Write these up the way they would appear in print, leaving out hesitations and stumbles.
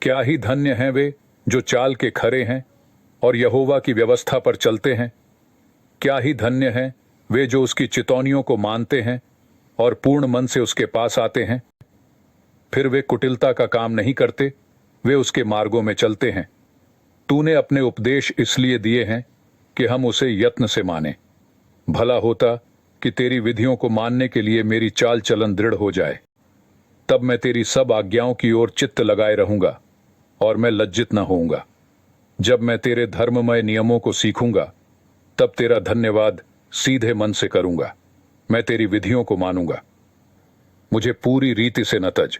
क्या ही धन्य हैं वे जो चाल के खरे हैं और यहोवा की व्यवस्था पर चलते हैं। क्या ही धन्य हैं वे जो उसकी चितौनियों को मानते हैं और पूर्ण मन से उसके पास आते हैं। फिर वे कुटिलता का काम नहीं करते, वे उसके मार्गों में चलते हैं। तूने अपने उपदेश इसलिए दिए हैं कि हम उसे यत्न से माने। भला होता कि तेरी विधियों को मानने के लिए मेरी चाल चलन दृढ़ हो जाए। तब मैं तेरी सब आज्ञाओं की ओर चित्त लगाए रहूंगा और मैं लज्जित न होऊंगा। जब मैं तेरे धर्ममय नियमों को सीखूंगा तब तेरा धन्यवाद सीधे मन से करूंगा। मैं तेरी विधियों को मानूंगा। मुझे पूरी रीति से न तज।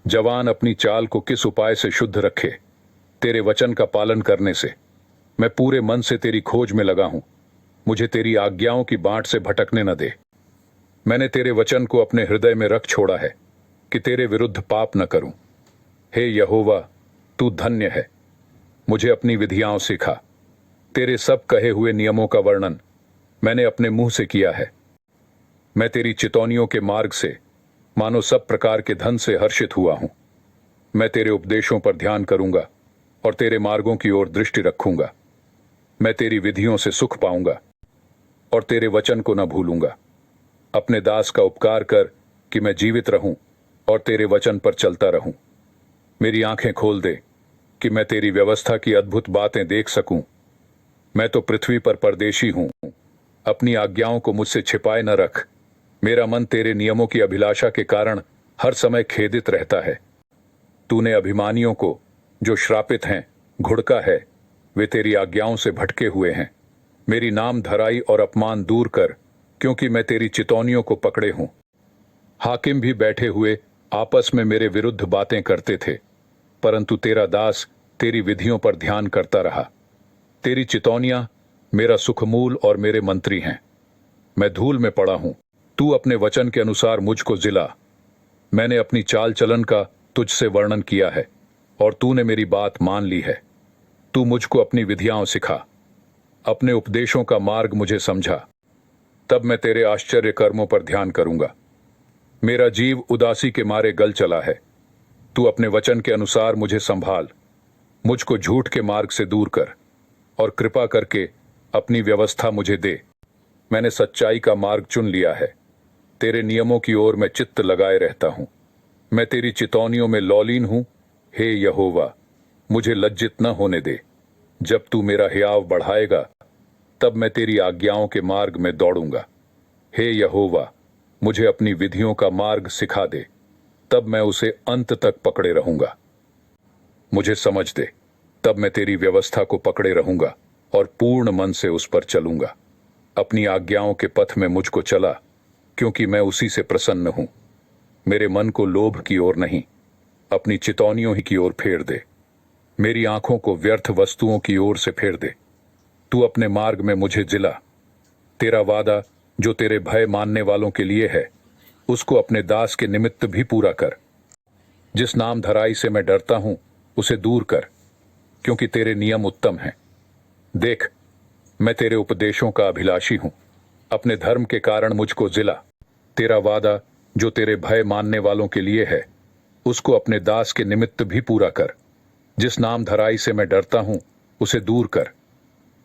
जवान अपनी चाल को किस उपाय से शुद्ध रखे, तेरे वचन का पालन करने से। मैं पूरे मन से तेरी खोज में लगा हूं। मुझे तेरी आज्ञाओं की बांट से भटकने न दे। मैंने तेरे वचन को अपने हृदय में रख छोड़ा है कि तेरे विरुद्ध पाप न करूं। हे यहोवा, तू धन्य है। मुझे अपनी विधियां सिखा। तेरे सब कहे हुए नियमों का वर्णन मैंने अपने मुंह से किया है। मैं तेरी चितौनियों के मार्ग से मानो सब प्रकार के धन से हर्षित हुआ हूं। मैं तेरे उपदेशों पर ध्यान करूंगा और तेरे मार्गों की ओर दृष्टि रखूंगा। मैं तेरी विधियों से सुख पाऊंगा और तेरे वचन को न भूलूंगा। अपने दास का उपकार कर कि मैं जीवित रहूं और तेरे वचन पर चलता रहूं। मेरी आंखें खोल दे कि मैं तेरी व्यवस्था की अद्भुत बातें देख सकूं। मैं तो पृथ्वी पर परदेशी हूं। अपनी आज्ञाओं को मुझसे छिपाए न रख। मेरा मन तेरे नियमों की अभिलाषा के कारण हर समय खेदित रहता है। तूने अभिमानियों को, जो श्रापित हैं, घुड़का है। वे तेरी आज्ञाओं से भटके हुए हैं। मेरी नाम धराई और अपमान दूर कर, क्योंकि मैं तेरी चितौनियों को पकड़े हूं। हाकिम भी बैठे हुए आपस में मेरे विरुद्ध बातें करते थे, परंतु तेरा दास तेरी विधियों पर ध्यान करता रहा। तेरी चितौनियां मेरा सुखमूल और मेरे मंत्री हैं। मैं धूल में पड़ा हूं। तू अपने वचन के अनुसार मुझको जिला। मैंने अपनी चाल चलन का तुझसे वर्णन किया है और तूने मेरी बात मान ली है। तू मुझको अपनी विधियां सिखा। अपने उपदेशों का मार्ग मुझे समझा। तब मैं तेरे आश्चर्य कर्मों पर ध्यान करूंगा। मेरा जीव उदासी के मारे गल चला है। तू अपने वचन के अनुसार मुझे संभाल। मुझको झूठ के मार्ग से दूर कर और कृपा करके अपनी व्यवस्था मुझे दे। मैंने सच्चाई का मार्ग चुन लिया है। तेरे नियमों की ओर मैं चित्त लगाए रहता हूं। मैं तेरी चितौनियों में लौलीन हूं। हे यहोवा, मुझे लज्जित न होने दे। जब तू मेरा हियाव बढ़ाएगा तब मैं तेरी आज्ञाओं के मार्ग में दौड़ूंगा। हे यहोवा, मुझे अपनी विधियों का मार्ग सिखा दे, तब मैं उसे अंत तक पकड़े रहूंगा। मुझे समझ दे, तब मैं तेरी व्यवस्था को पकड़े रहूंगा और पूर्ण मन से उस पर चलूंगा। अपनी आज्ञाओं के पथ में मुझको चला, क्योंकि मैं उसी से प्रसन्न हूं। मेरे मन को लोभ की ओर नहीं, अपनी चितौनियों ही की ओर फेर दे। मेरी आंखों को व्यर्थ वस्तुओं की ओर से फेर दे। तू अपने मार्ग में मुझे जिला। तेरा वादा जो तेरे भय मानने वालों के लिए है, उसको अपने दास के निमित्त भी पूरा कर। जिस नाम धराई से मैं डरता हूं, उसे दूर कर, क्योंकि तेरे नियम उत्तम हैं। देख, मैं तेरे उपदेशों का अभिलाषी हूं। अपने धर्म के कारण मुझको जिला। तेरा वादा जो तेरे भय मानने वालों के लिए है, उसको अपने दास के निमित्त भी पूरा कर। जिस नाम धराई से मैं डरता हूं, उसे दूर कर,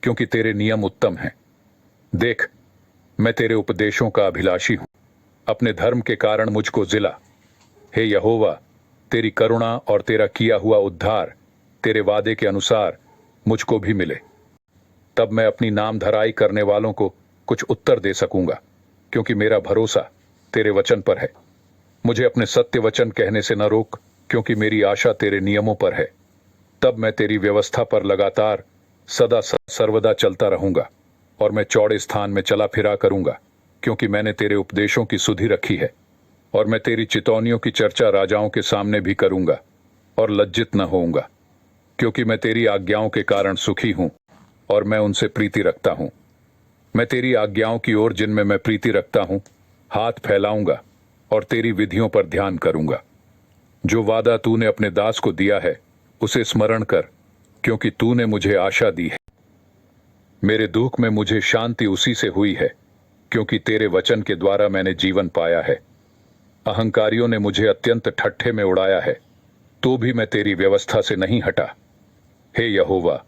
क्योंकि तेरे नियम उत्तम हैं। देख, मैं तेरे उपदेशों का अभिलाषी हूं। अपने धर्म के कारण मुझको जिला। हे यहोवा, तेरी करुणा और तेरा किया हुआ उद्धार तेरे वादे के अनुसार मुझको भी मिले। तब मैं अपनी नाम धराई करने वालों को कुछ उत्तर दे सकूंगा, क्योंकि मेरा भरोसा तेरे वचन पर है। मुझे अपने सत्य वचन कहने से न रोक, क्योंकि मेरी आशा तेरे नियमों पर है। तब मैं तेरी व्यवस्था पर लगातार सदा सर्वदा चलता रहूंगा और मैं चौड़े स्थान में चला फिरा करूंगा, क्योंकि मैंने तेरे उपदेशों की सुधि रखी है। और मैं तेरी चितौनियों की चर्चा राजाओं के सामने भी करूंगा और लज्जित न होऊंगा, क्योंकि मैं तेरी आज्ञाओं के कारण सुखी हूं और मैं उनसे प्रीति रखता हूं। मैं तेरी आज्ञाओं की ओर, जिनमें मैं प्रीति रखता हूं, हाथ फैलाऊंगा और तेरी विधियों पर ध्यान करूंगा। जो वादा तूने अपने दास को दिया है, उसे स्मरण कर, क्योंकि तूने मुझे आशा दी है। मेरे दुख में मुझे शांति उसी से हुई है, क्योंकि तेरे वचन के द्वारा मैंने जीवन पाया है। अहंकारियों ने मुझे अत्यंत ठट्ठे में उड़ाया है, तो भी मैं तेरी व्यवस्था से नहीं हटा। हे यहोवा,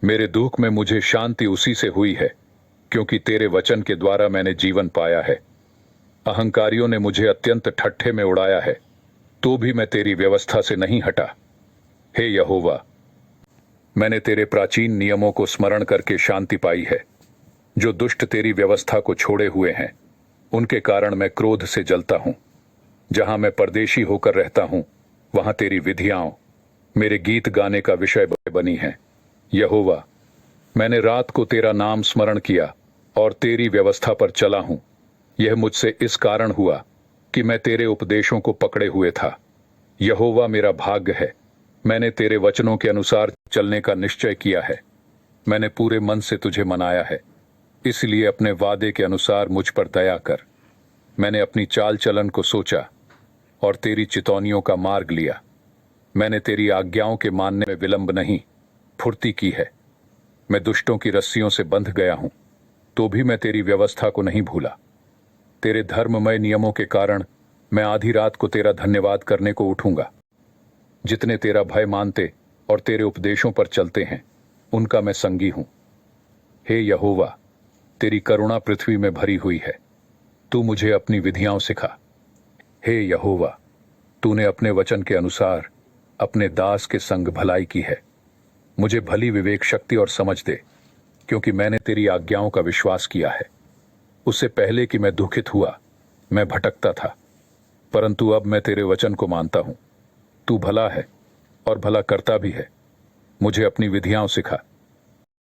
मेरे दुख में मुझे शांति उसी से हुई है, क्योंकि तेरे वचन के द्वारा मैंने जीवन पाया है। अहंकारियों ने मुझे अत्यंत ठट्ठे में उड़ाया है, तो भी मैं तेरी व्यवस्था से नहीं हटा। हे यहोवा, मैंने तेरे प्राचीन नियमों को स्मरण करके शांति पाई है। जो दुष्ट तेरी व्यवस्था को छोड़े हुए हैं, उनके कारण मैं क्रोध से जलता हूं। जहां मैं परदेशी होकर रहता हूं, वहां तेरी विधियां मेरे गीत गाने का विषय बनी हैं। यहोवा, मैंने रात को तेरा नाम स्मरण किया और तेरी व्यवस्था पर चला हूं। यह मुझसे इस कारण हुआ कि मैं तेरे उपदेशों को पकड़े हुए था। यहोवा मेरा भाग्य है। मैंने तेरे वचनों के अनुसार चलने का निश्चय किया है। मैंने पूरे मन से तुझे मनाया है, इसलिए अपने वादे के अनुसार मुझ पर दया कर। मैंने अपनी चाल चलन को सोचा और तेरी चितौनियों का मार्ग लिया। मैंने तेरी आज्ञाओं के मानने में विलंब नहीं, फुर्ती की है। मैं दुष्टों की रस्सियों से बंध गया हूं, तो भी मैं तेरी व्यवस्था को नहीं भूला। तेरे धर्ममय नियमों के कारण मैं आधी रात को तेरा धन्यवाद करने को उठूंगा। जितने तेरा भय मानते और तेरे उपदेशों पर चलते हैं, उनका मैं संगी हूं। हे यहोवा, तेरी करुणा पृथ्वी में भरी हुई है। तू मुझे अपनी विधियां सिखा। हे यहोवा, तूने अपने वचन के अनुसार अपने दास के संग भलाई की है। मुझे भली विवेक शक्ति और समझ दे, क्योंकि मैंने तेरी आज्ञाओं का विश्वास किया है। उससे पहले कि मैं दुखित हुआ, मैं भटकता था, परंतु अब मैं तेरे वचन को मानता हूं। तू भला है और भला करता भी है। मुझे अपनी विधियां सिखा।